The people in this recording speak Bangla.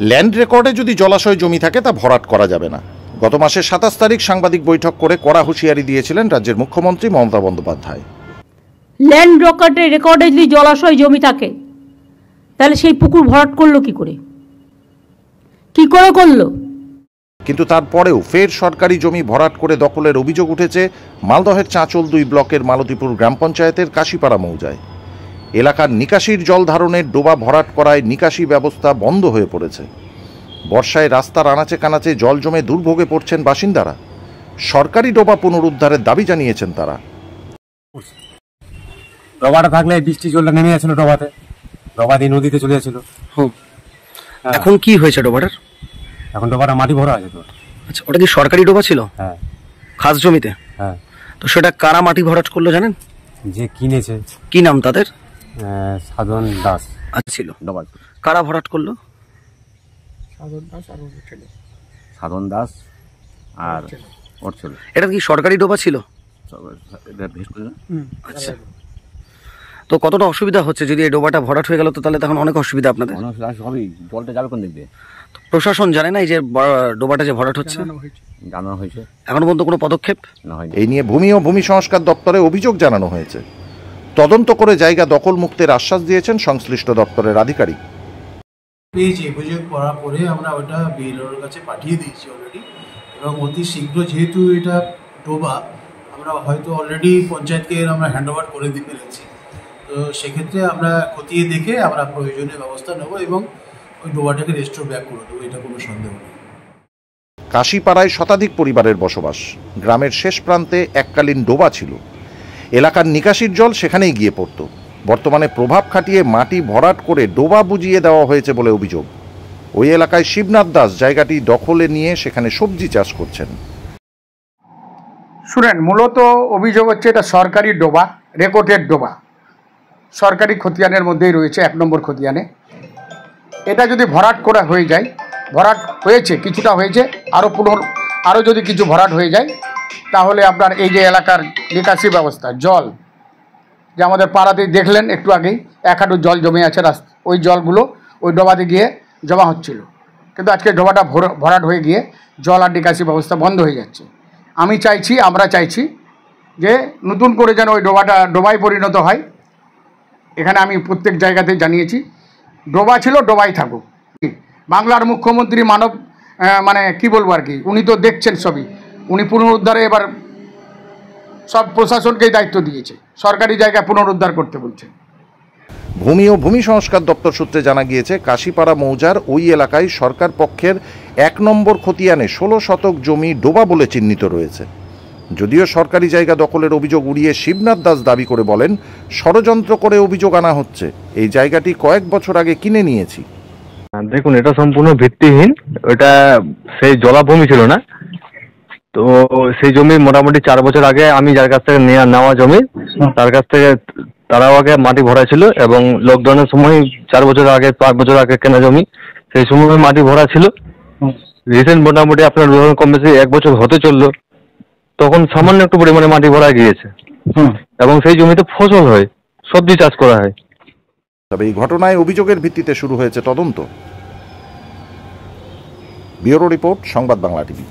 ল্যান্ড রেকর্ডে যদি জলাশয় জমি থাকে তা ভরাট করা যাবে না। গত মাসের 27 তারিখ সাংবাদিক বৈঠক করে কড়া হুঁশিয়ারি দিয়েছিলেন রাজ্যের মুখ্যমন্ত্রী মমতা বন্দ্যোপাধ্যায়। ল্যান্ড রেকর্ডে যদি জলাশয় জমি থাকে তাহলে সেই পুকুর ভরাট করলো কি করে করলো? কিন্তু তারপরেও ফের সরকারি জমি ভরাট করে দখলের অভিযোগ উঠেছে মালদহের চাঁচল 2 ব্লকের মালতীপুর গ্রাম পঞ্চায়েতের কাশিপাড়া মৌজায়। এলাকার নিকাশির জল ধারণের ডোবা ভরাট করায় নিকাশি ব্যবস্থা বন্ধ হয়ে পড়েছে। বর্ষায় রাস্তার আনাচে কানাচে জল জমে দুর্ভোগে পড়ছেন বাসিন্দারা। সরকারি ডোবা পুনরুদ্ধারের দাবি জানিয়েছেন তারা। ডোবাটা থাকলে বৃষ্টি জলটা নেমে যাচ্ছিল ডোবাতে, ডোবা দিয়ে নদীতে চলে যাচ্ছিল। এখন কি হয়েছে ডোবাটার? এখন ডোবাটা মাটি ভরা আছে তো। আচ্ছা, ওটা কি সরকারি ডোবা ছিল? হ্যাঁ, খাস জমিতে। হ্যাঁ। তো সেটা কারা মাটি ভরাট করলো জানেন? যে কিনেছে। কি নাম তাদের? সাধন দাস। আচ্ছা, ছিল ডোবা। কারা ভরাট করলো? সাধন দাস আর ওর ছিল। এটা কি সরকারি ডোবা ছিল? আচ্ছা, তো কতটা অসুবিধা হচ্ছে যদি এই ডোবাটা ভরাট হয়ে গেল? তো তাহলে তখন অনেক অসুবিধা আপনাদের। জলটা যাবে কোন দিক দিয়ে? প্রশাসন জানে না এই যে ডোবাটা যে ভরাট হচ্ছে? জানানো হয়েছে। এখনো পর্যন্ত কোনো পদক্ষেপ না হয়নি। এই নিয়ে ভূমি ও ভূমি সংস্কার দপ্তরে অভিযোগ জানানো হয়েছে। তদন্ত করে জায়গা দখল মুক্তের আশ্বাস দিয়েছেন সংশ্লিষ্ট দপ্তরের আধিকারিক। পেয়েছি, অভিযোগ করার পরে আমরা ওটা বিএলওর কাছে পাঠিয়ে দিয়েছি অলরেডি, এবং অতি শীঘ্র যেহেতু এটা ডোবা আমরা হয়তো অলরেডি পঞ্চায়েতকে আমরা হ্যান্ডওভার করে দিতে পেরেছি, তো সেক্ষেত্রে আমরা খতিয়ে দেখে আমরা প্রয়োজনীয় ব্যবস্থা নেব এবং ওই ডোবাটাকে রেস্টোর ব্যাক করে দেবো, এটা কোনো সন্দেহ নেই। কাশিপাড়ায় শতাধিক পরিবারের বসবাস। গ্রামের শেষ প্রান্তে এককালীন ডোবা ছিল। এলাকার নিকাশির জল সেখানেই গিয়ে পড়ত। বর্তমানে প্রভাব খাটিয়ে মাটি ভরাট করে ডোবা বুঝিয়ে দেওয়া হয়েছে বলে অভিযোগ। ওই এলাকায় শিবনাথ দাস জায়গাটি দখলে নিয়ে সেখানে সবজি চাষ করছেন। শুনেন, মূলত অভিযোগ হচ্ছে এটা সরকারি ডোবা, রেকর্ডেড ডোবা, সরকারি খতিয়ানের মধ্যেই রয়েছে, 1 নম্বর খতিয়ানে। এটা যদি ভরাট করা হয়ে যায়, ভরাট হয়েছে, কিছুটা হয়েছে, আরও যদি কিছু ভরাট হয়ে যায় তাহলে আপনার এই যে এলাকার নিকাশি ব্যবস্থা, জল যে আমাদের পাড়াতেই দেখলেন একটু আগেই 1 হাঁটু জল জমে আছে, ওই জলগুলো ওই ডোবাতে গিয়ে জমা হচ্ছিল, কিন্তু আজকে ডোবাটা ভরাট হয়ে গিয়ে জল আর নিকাশি ব্যবস্থা বন্ধ হয়ে যাচ্ছে। আমরা চাইছি যে নতুন করে যেন ওই ডোবায় পরিণত হয়। এখানে আমি প্রত্যেক জায়গাতেই জানিয়েছি, ডোবা ছিল, ডোবাই থাকুক। বাংলার মুখ্যমন্ত্রী মানে কি বলবো আর কি, উনি তো দেখছেন সবই, উনি পুনরুদ্ধারে এবার সব প্রশাসনকেই দায়িত্ব দিয়েছে, সরকারি জায়গা পুনরুদ্ধার করতে বলছে। ভূমি ও ভূমি সংস্কার দপ্তর সূত্রে জানা গিয়েছে কাশিপাড়া মৌজার ওই এলাকায় সরকার পক্ষের 1 নম্বর খতিয়ানে 16 শতক জমি ডোবা বলে চিহ্নিত রয়েছে। যদিও সরকারি জায়গা দখলের অভিযোগ উড়িয়ে শিবনাথ দাস দাবি করে বলেন, ষড়যন্ত্র করে অভিযোগ আনা হচ্ছে। এই জায়গাটি কয়েক বছর আগে কিনে নিয়েছি। দেখুন, এটা সম্পূর্ণ ভিত্তিহীন। এটা সেই জলাভূমি ছিল না তো, সেই জমি মোটামুটি 4 বছর আগে আমি যার কাছ থেকে নেওয়া জমি, তার কাছ থেকে তারাও আগে মাটি ভরা ছিল, এবং লকডাউনের সময় 4 বছর আগে 5 বছর আগে কেনা জমি, সেই সময় মাটি ভরা ছিল। রিসেন্ট মোটামুটি আপনার কম বেশি 1 বছর হতে চললো, তখন সামান্য একটু পরিমাণে মাটি ভরা গিয়েছে, এবং সেই জমিতে ফসল হয়, সবজি চাষ করা হয়। তবে এই ঘটনায় অভিযোগের ভিত্তিতে শুরু হয়েছে তদন্ত। ব্যুরো রিপোর্ট, সংবাদ বাংলা টিভি।